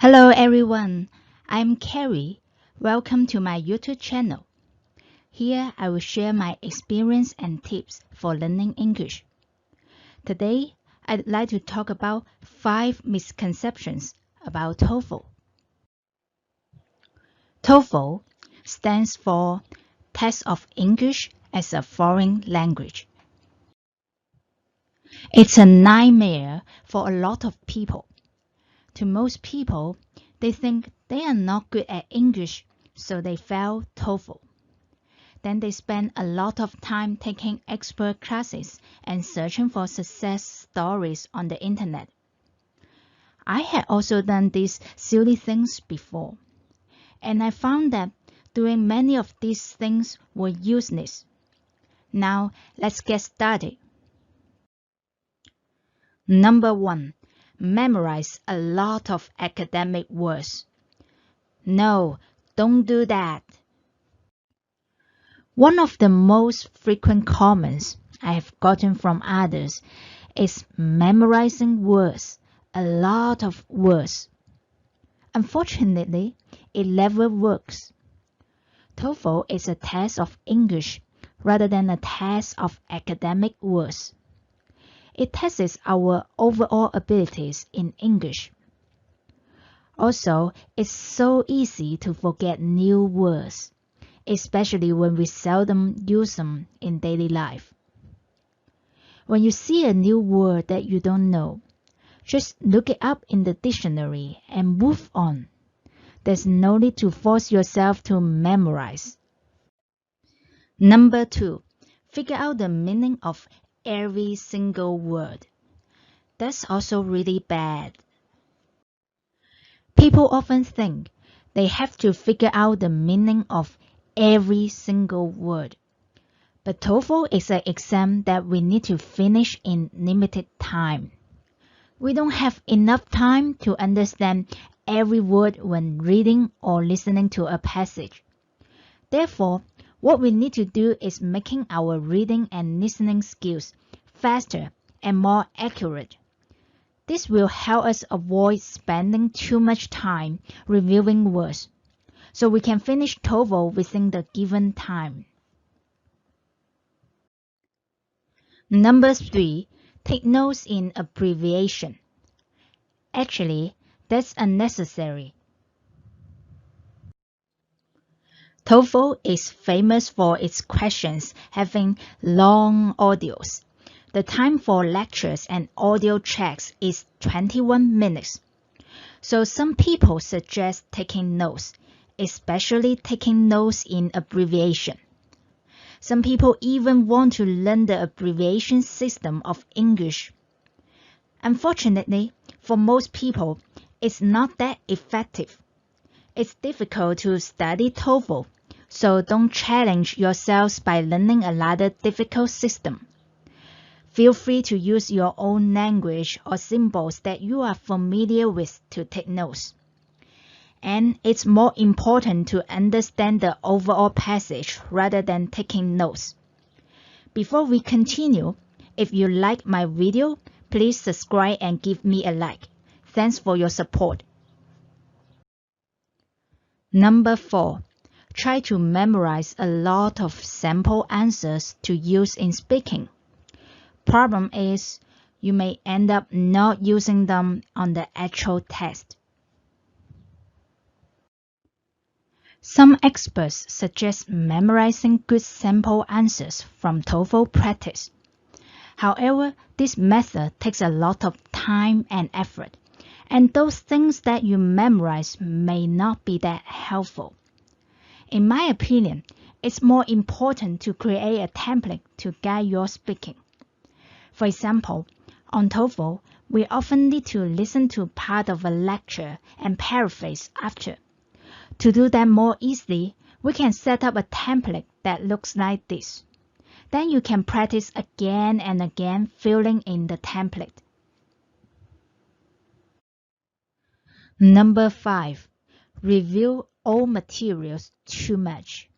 Hello everyone, I'm Carrie. Welcome to my YouTube channel. Here I will share my experience and tips for learning English. Today, I'd like to talk about 5 misconceptions about TOEFL. TOEFL stands for Test of English as a Foreign Language. It's a nightmare for a lot of people. To most people, they think they are not good at English, so they fail TOEFL. Then they spend a lot of time taking expert classes and searching for success stories on the internet. I had also done these silly things before, and I found that doing many of these things were useless. Now, let's get started. Number 1. Memorize a lot of academic words. No, don't do that. One of the most frequent comments I have gotten from others is memorizing words, a lot of words. Unfortunately, it never works. TOEFL is a test of English rather than a test of academic words. It tests our overall abilities in English. Also, it's so easy to forget new words, especially when we seldom use them in daily life. When you see a new word that you don't know, just look it up in the dictionary and move on. There's no need to force yourself to memorize. Number 2, figure out the meaning of every single word. That's also really bad. People often think they have to figure out the meaning of every single word. But TOEFL is an exam that we need to finish in limited time. We don't have enough time to understand every word when reading or listening to a passage. Therefore, what we need to do is making our reading and listening skills faster and more accurate. This will help us avoid spending too much time reviewing words, so we can finish TOEFL within the given time. Number 3, take notes in abbreviation. Actually, that's unnecessary. TOEFL is famous for its questions having long audios. The time for lectures and audio checks is 21 minutes. So some people suggest taking notes, especially taking notes in abbreviation. Some people even want to learn the abbreviation system of English. Unfortunately, for most people, it's not that effective. It's difficult to study TOEFL, so don't challenge yourselves by learning another difficult system. Feel free to use your own language or symbols that you are familiar with to take notes. And it's more important to understand the overall passage rather than taking notes. Before we continue, if you like my video, please subscribe and give me a like. Thanks for your support. Number 4, try to memorize a lot of sample answers to use in speaking. Problem is, you may end up not using them on the actual test. Some experts suggest memorizing good sample answers from TOEFL practice. However, this method takes a lot of time and effort, and those things that you memorize may not be that helpful. In my opinion, it's more important to create a template to guide your speaking. For example, on TOEFL, we often need to listen to part of a lecture and paraphrase after. To do that more easily, we can set up a template that looks like this. Then you can practice again and again filling in the template. Number 5, review old materials too much.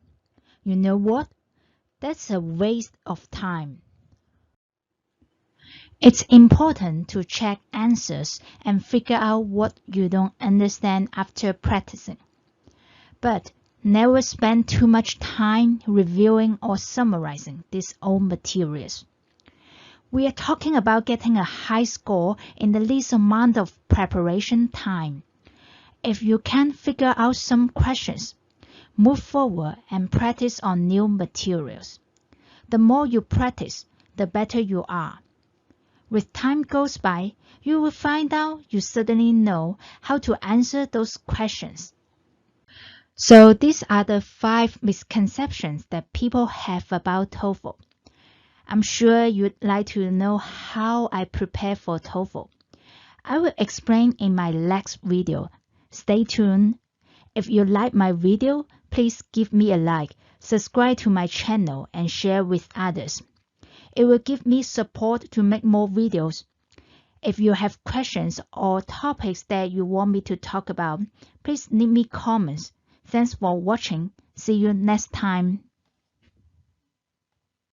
You know what? That's a waste of time. It's important to check answers and figure out what you don't understand after practicing. But never spend too much time reviewing or summarizing these old materials. We are talking about getting a high score in the least amount of preparation time. If you can't figure out some questions, move forward and practice on new materials. The more you practice, the better you are. With time goes by, you will find out you suddenly know how to answer those questions. So these are the 5 misconceptions that people have about TOEFL. I'm sure you'd like to know how I prepare for TOEFL. I will explain in my next video. Stay tuned. If you like my video, please give me a like, subscribe to my channel, and share with others. It will give me support to make more videos. If you have questions or topics that you want me to talk about, please leave me comments. Thanks for watching. See you next time.